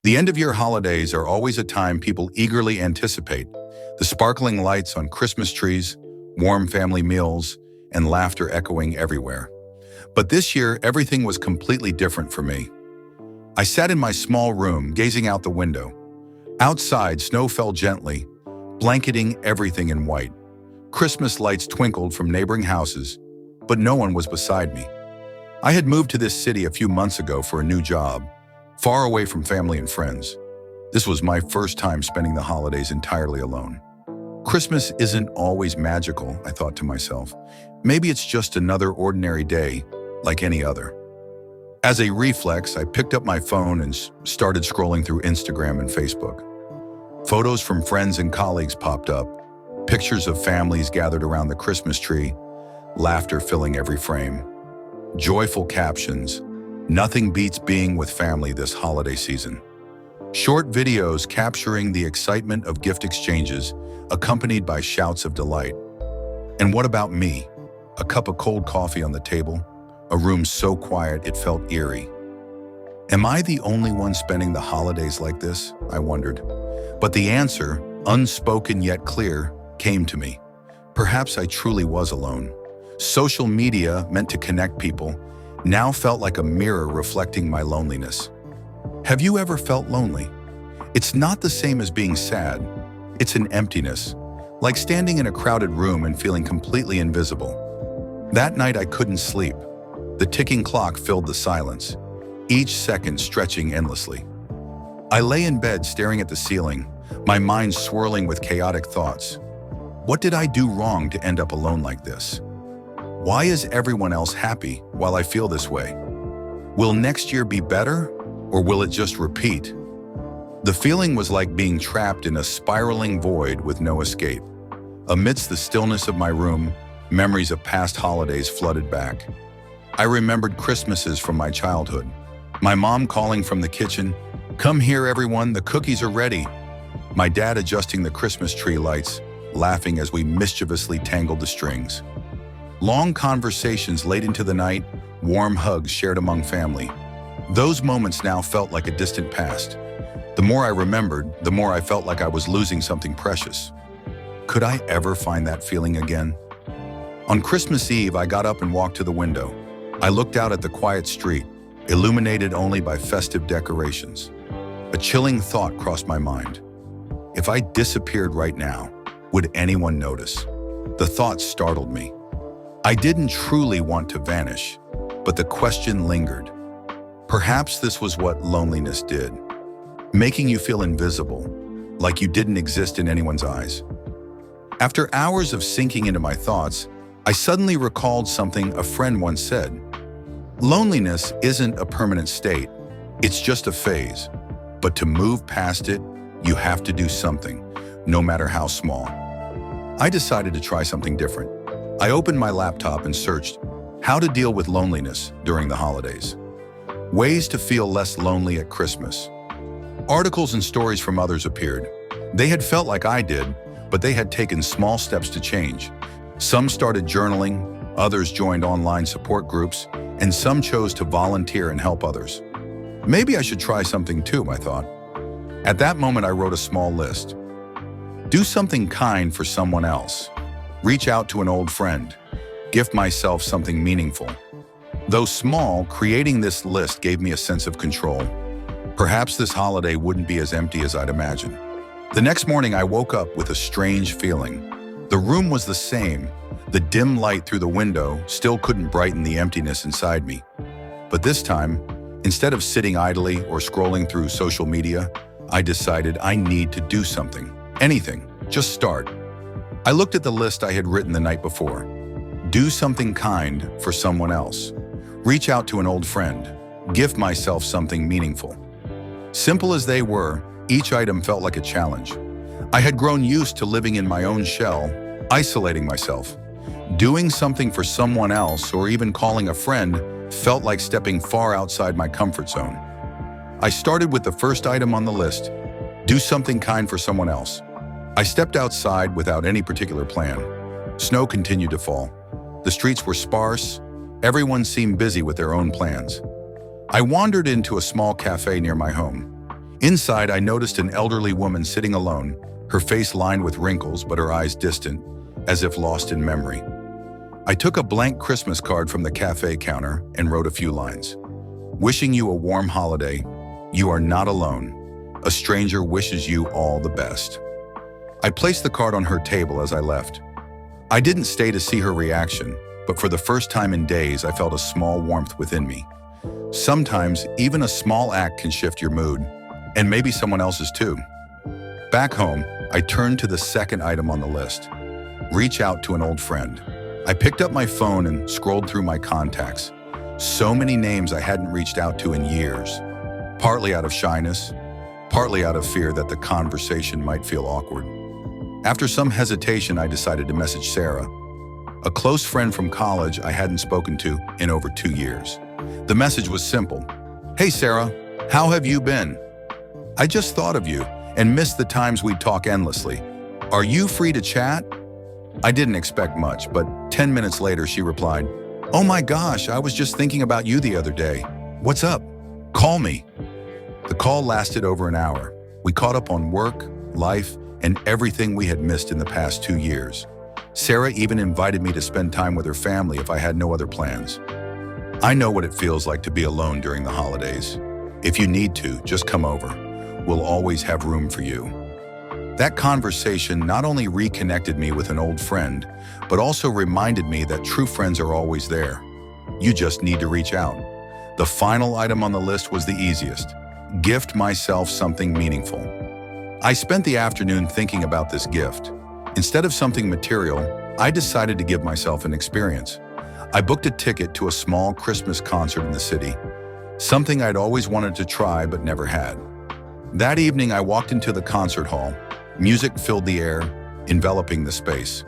The end-of-year holidays are always a time people eagerly anticipate. The sparkling lights on Christmas trees, warm family meals, and laughter echoing everywhere. But this year, everything was completely different for me. I sat in my small room, gazing out the window. Outside, snow fell gently, blanketing everything in white. Christmas lights twinkled from neighboring houses, but no one was beside me. I had moved to this city a few months ago for a new job, far away from family and friends. This was my first time spending the holidays entirely alone. Christmas isn't always magical, I thought to myself. Maybe it's just another ordinary day, like any other. As a reflex, I picked up my phone and started scrolling through Instagram and Facebook. Photos from friends and colleagues popped up, pictures of families gathered around the Christmas tree, laughter filling every frame. Joyful captions, "Nothing beats being with family this holiday season." Short videos capturing the excitement of gift exchanges, accompanied by shouts of delight. And what about me? A cup of cold coffee on the table, a room so quiet it felt eerie. Am I the only one spending the holidays like this? I wondered. But the answer, unspoken yet clear, came to me. Perhaps I truly was alone. Social media, meant to connect people, now felt like a mirror reflecting my loneliness. Have you ever felt lonely? It's not the same as being sad. It's an emptiness, like standing in a crowded room and feeling completely invisible. That night I couldn't sleep. The ticking clock filled the silence, each second stretching endlessly. I lay in bed staring at the ceiling, my mind swirling with chaotic thoughts. What did I do wrong to end up alone like this? Why is everyone else happy while I feel this way? Will next year be better, or will it just repeat? The feeling was like being trapped in a spiraling void with no escape. Amidst the stillness of my room, memories of past holidays flooded back. I remembered Christmases from my childhood. My mom calling from the kitchen, "Come here everyone, the cookies are ready." My dad adjusting the Christmas tree lights, laughing as we mischievously tangled the strings. Long conversations late into the night, warm hugs shared among family. Those moments now felt like a distant past. The more I remembered, the more I felt like I was losing something precious. Could I ever find that feeling again? On Christmas Eve, I got up and walked to the window. I looked out at the quiet street, illuminated only by festive decorations. A chilling thought crossed my mind. If I disappeared right now, would anyone notice? The thought startled me. I didn't truly want to vanish, but the question lingered. Perhaps this was what loneliness did, making you feel invisible, like you didn't exist in anyone's eyes. After hours of sinking into my thoughts, I suddenly recalled something a friend once said. Loneliness isn't a permanent state, it's just a phase. But to move past it, you have to do something, no matter how small. I decided to try something different. I opened my laptop and searched how to deal with loneliness during the holidays. Ways to feel less lonely at Christmas. Articles and stories from others appeared. They had felt like I did, but they had taken small steps to change. Some started journaling, others joined online support groups, and some chose to volunteer and help others. Maybe I should try something too, I thought. At that moment, I wrote a small list. Do something kind for someone else. Reach out to an old friend. Gift myself something meaningful. Though small, creating this list gave me a sense of control. Perhaps this holiday wouldn't be as empty as I'd imagined. The next morning, I woke up with a strange feeling. The room was the same. The dim light through the window still couldn't brighten the emptiness inside me. But this time, instead of sitting idly or scrolling through social media, I decided I need to do something. Anything. Just start. I looked at the list I had written the night before. Do something kind for someone else. Reach out to an old friend. Gift myself something meaningful. Simple as they were, each item felt like a challenge. I had grown used to living in my own shell, isolating myself. Doing something for someone else or even calling a friend felt like stepping far outside my comfort zone. I started with the first item on the list. Do something kind for someone else. I stepped outside without any particular plan. Snow continued to fall. The streets were sparse. Everyone seemed busy with their own plans. I wandered into a small cafe near my home. Inside, I noticed an elderly woman sitting alone, her face lined with wrinkles but her eyes distant, as if lost in memory. I took a blank Christmas card from the cafe counter and wrote a few lines. Wishing you a warm holiday. You are not alone. A stranger wishes you all the best. I placed the card on her table as I left. I didn't stay to see her reaction, but for the first time in days, I felt a small warmth within me. Sometimes, even a small act can shift your mood, and maybe someone else's too. Back home, I turned to the second item on the list. Reach out to an old friend. I picked up my phone and scrolled through my contacts. So many names I hadn't reached out to in years. Partly out of shyness, partly out of fear that the conversation might feel awkward. After some hesitation, I decided to message Sarah, a close friend from college I hadn't spoken to in over 2 years. The message was simple. Hey Sarah, how have you been? I just thought of you and missed the times we'd talk endlessly. Are you free to chat? I didn't expect much, but 10 minutes later she replied, Oh my gosh, I was just thinking about you the other day. What's up? Call me. The call lasted over an hour. We caught up on work, life, and everything we had missed in the past 2 years. Sarah even invited me to spend time with her family if I had no other plans. I know what it feels like to be alone during the holidays. If you need to, just come over. We'll always have room for you. That conversation not only reconnected me with an old friend, but also reminded me that true friends are always there. You just need to reach out. The final item on the list was the easiest. Gift myself something meaningful. I spent the afternoon thinking about this gift. Instead of something material, I decided to give myself an experience. I booked a ticket to a small Christmas concert in the city, something I'd always wanted to try but never had. That evening, I walked into the concert hall. Music filled the air, enveloping the space.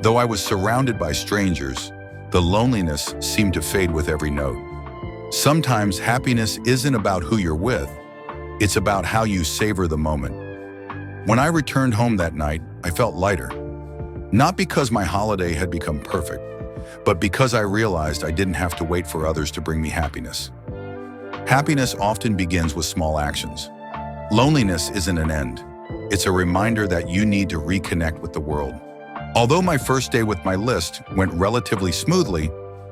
Though I was surrounded by strangers, the loneliness seemed to fade with every note. Sometimes happiness isn't about who you're with, it's about how you savor the moment. When I returned home that night, I felt lighter. Not because my holiday had become perfect, but because I realized I didn't have to wait for others to bring me happiness. Happiness often begins with small actions. Loneliness isn't an end. It's a reminder that you need to reconnect with the world. Although my first day with my list went relatively smoothly,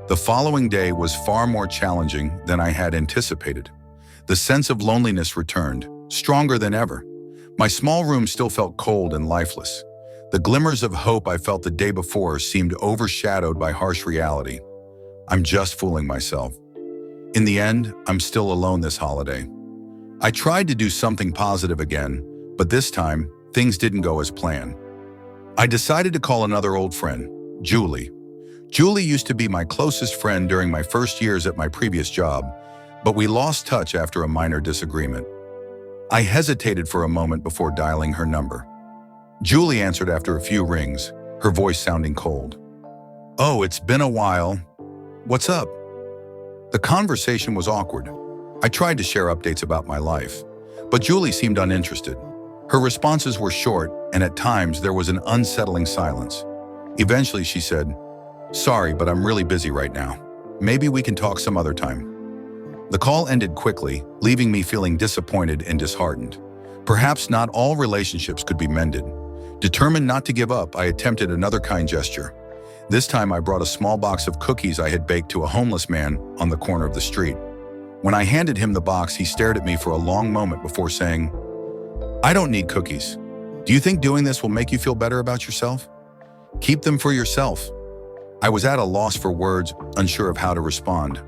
the following day was far more challenging than I had anticipated. The sense of loneliness returned, stronger than ever. My small room still felt cold and lifeless. The glimmers of hope I felt the day before seemed overshadowed by harsh reality. I'm just fooling myself. In the end, I'm still alone this holiday. I tried to do something positive again, but this time, things didn't go as planned. I decided to call another old friend, Julie. Julie used to be my closest friend during my first years at my previous job, but we lost touch after a minor disagreement. I hesitated for a moment before dialing her number. Julie answered after a few rings, her voice sounding cold. Oh, it's been a while. What's up? The conversation was awkward. I tried to share updates about my life, but Julie seemed uninterested. Her responses were short, and at times there was an unsettling silence. Eventually she said, Sorry, but I'm really busy right now. Maybe we can talk some other time. The call ended quickly, leaving me feeling disappointed and disheartened. Perhaps not all relationships could be mended. Determined not to give up, I attempted another kind gesture. This time I brought a small box of cookies I had baked to a homeless man on the corner of the street. When I handed him the box, he stared at me for a long moment before saying, I don't need cookies. Do you think doing this will make you feel better about yourself? Keep them for yourself. I was at a loss for words, unsure of how to respond.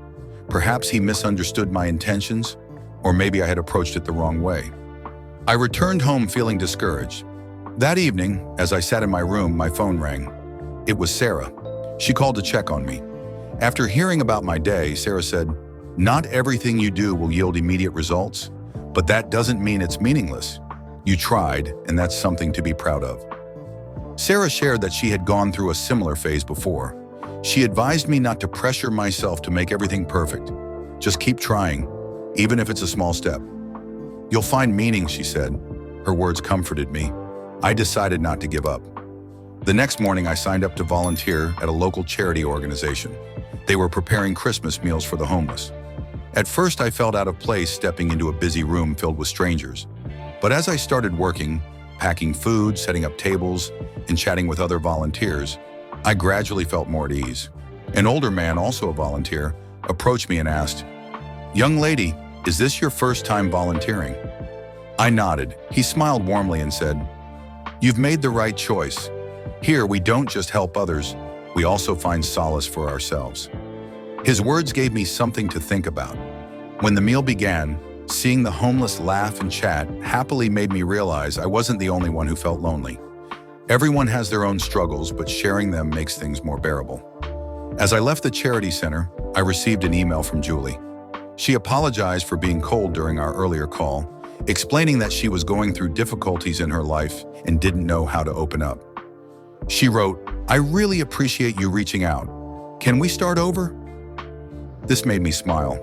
Perhaps he misunderstood my intentions, or maybe I had approached it the wrong way. I returned home feeling discouraged. That evening, as I sat in my room, my phone rang. It was Sarah. She called to check on me. After hearing about my day, Sarah said, Not everything you do will yield immediate results, but that doesn't mean it's meaningless. You tried, and that's something to be proud of. Sarah shared that she had gone through a similar phase before. She advised me not to pressure myself to make everything perfect. Just keep trying, even if it's a small step. You'll find meaning, she said. Her words comforted me. I decided not to give up. The next morning, I signed up to volunteer at a local charity organization. They were preparing Christmas meals for the homeless. At first, I felt out of place stepping into a busy room filled with strangers. But as I started working, packing food, setting up tables, and chatting with other volunteers, I gradually felt more at ease. An older man, also a volunteer, approached me and asked, "Young lady, is this your first time volunteering?" I nodded. He smiled warmly and said, "You've made the right choice. Here, we don't just help others, we also find solace for ourselves." His words gave me something to think about. When the meal began, seeing the homeless laugh and chat happily made me realize I wasn't the only one who felt lonely. Everyone has their own struggles, but sharing them makes things more bearable. As I left the charity center, I received an email from Julie. She apologized for being cold during our earlier call, explaining that she was going through difficulties in her life and didn't know how to open up. She wrote, "I really appreciate you reaching out. Can we start over?" This made me smile.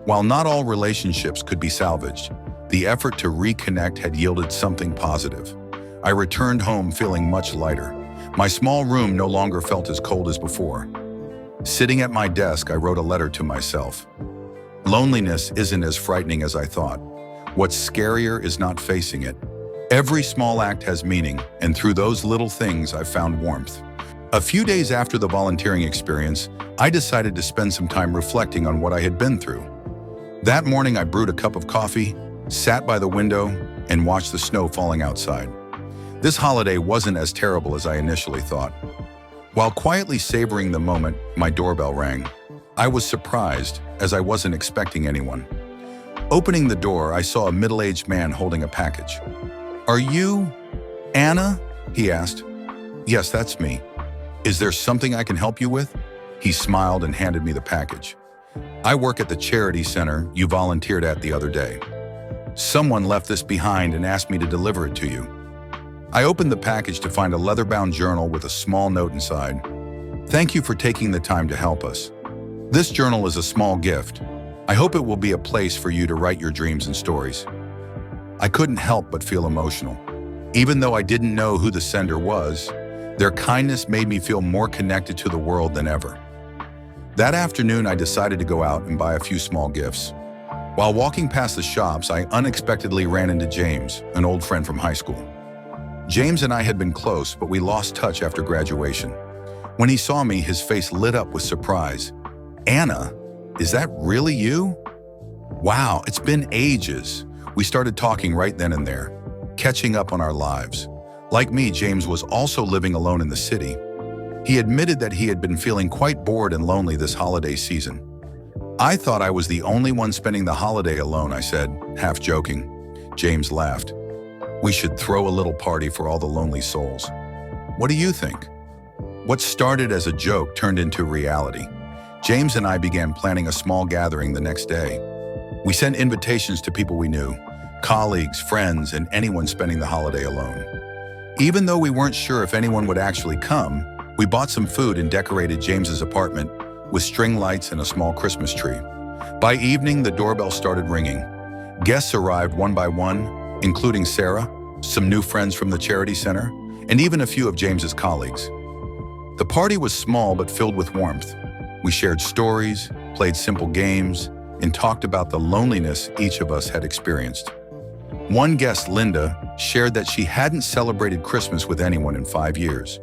While not all relationships could be salvaged, the effort to reconnect had yielded something positive. I returned home feeling much lighter. My small room no longer felt as cold as before. Sitting at my desk, I wrote a letter to myself. Loneliness isn't as frightening as I thought. What's scarier is not facing it. Every small act has meaning, and through those little things, I've found warmth. A few days after the volunteering experience, I decided to spend some time reflecting on what I had been through. That morning, I brewed a cup of coffee, sat by the window, and watched the snow falling outside. This holiday wasn't as terrible as I initially thought. While quietly savoring the moment, my doorbell rang. I was surprised, as I wasn't expecting anyone. Opening the door, I saw a middle-aged man holding a package. "Are you Anna?" he asked. "Yes, that's me. Is there something I can help you with?" He smiled and handed me the package. "I work at the charity center you volunteered at the other day. Someone left this behind and asked me to deliver it to you." I opened the package to find a leather-bound journal with a small note inside. "Thank you for taking the time to help us. This journal is a small gift. I hope it will be a place for you to write your dreams and stories." I couldn't help but feel emotional. Even though I didn't know who the sender was, their kindness made me feel more connected to the world than ever. That afternoon, I decided to go out and buy a few small gifts. While walking past the shops, I unexpectedly ran into James, an old friend from high school. James and I had been close, but we lost touch after graduation. When he saw me, his face lit up with surprise. "Anna, is that really you?" "Wow, it's been ages." We started talking right then and there, catching up on our lives. Like me, James was also living alone in the city. He admitted that he had been feeling quite bored and lonely this holiday season. "I thought I was the only one spending the holiday alone," I said, half joking. James laughed. "We should throw a little party for all the lonely souls. What do you think?" What started as a joke turned into reality. James and I began planning a small gathering the next day. We sent invitations to people we knew, colleagues, friends, and anyone spending the holiday alone. Even though we weren't sure if anyone would actually come, we bought some food and decorated James's apartment with string lights and a small Christmas tree. By evening, the doorbell started ringing. Guests arrived one by one, including Sarah, some new friends from the charity center, and even a few of James's colleagues. The party was small but filled with warmth. We shared stories, played simple games, and talked about the loneliness each of us had experienced. One guest, Linda, shared that she hadn't celebrated Christmas with anyone in 5 years.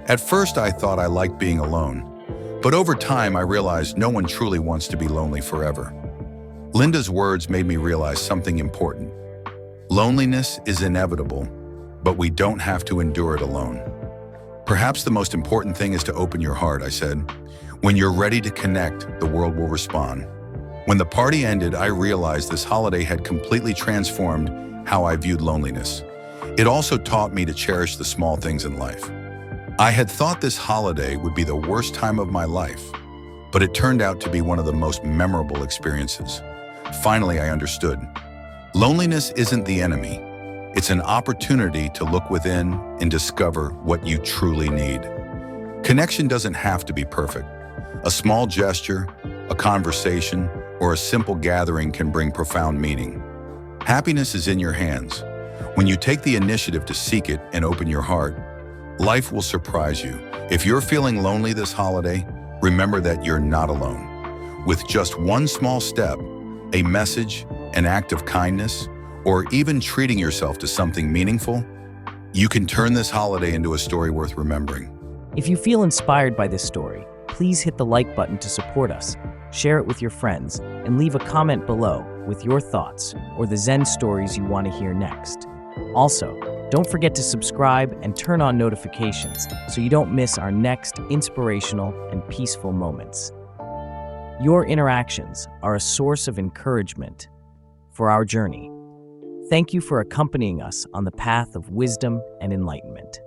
At first, I thought I liked being alone, but over time, I realized no one truly wants to be lonely forever. Linda's words made me realize something important. Loneliness is inevitable, but we don't have to endure it alone. "Perhaps the most important thing is to open your heart," I said. "When you're ready to connect, the world will respond." When the party ended, I realized this holiday had completely transformed how I viewed loneliness. It also taught me to cherish the small things in life. I had thought this holiday would be the worst time of my life, but it turned out to be one of the most memorable experiences. Finally, I understood. Loneliness isn't the enemy. It's an opportunity to look within and discover what you truly need. Connection doesn't have to be perfect. A small gesture, a conversation, or a simple gathering can bring profound meaning. Happiness is in your hands. When you take the initiative to seek it and open your heart, life will surprise you. If you're feeling lonely this holiday, remember that you're not alone. With just one small step, a message, an act of kindness, or even treating yourself to something meaningful, you can turn this holiday into a story worth remembering. If you feel inspired by this story, please hit the like button to support us, share it with your friends, and leave a comment below with your thoughts or the Zen stories you want to hear next. Also, don't forget to subscribe and turn on notifications so you don't miss our next inspirational and peaceful moments. Your interactions are a source of encouragement for our journey. Thank you for accompanying us on the path of wisdom and enlightenment.